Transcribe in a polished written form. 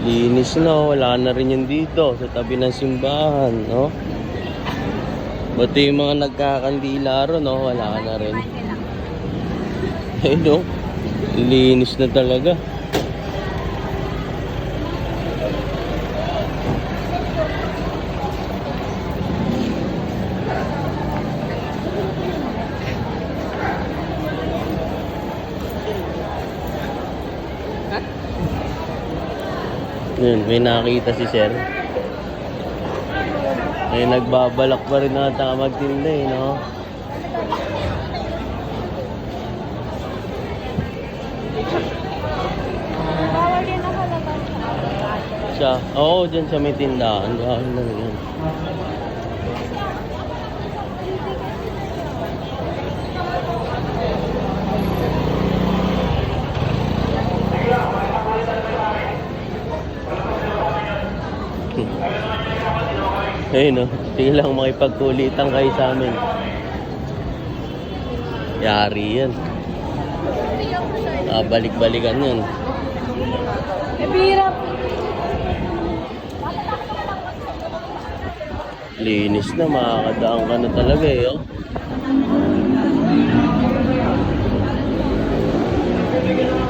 Linis na, oh. Wala na rin yun dito sa tabi ng simbahan, no? Buti yung mga nagkakandila ron, no? Wala na rin. Eh, no? Linis na talaga. Yun, may nakita si Sir. Ay, nagbabalak pa rin nata magtinda eh, no? Bawal din ako labas. Siya, oo, dyan sa may tindahan. Dahil na yan. Ayun, no? Hindi lang makipagkulitan kayo sa amin. Yari yan. Balik-balikan yan. Hirap. Linis na, makakadaan ka na talaga eh, oh.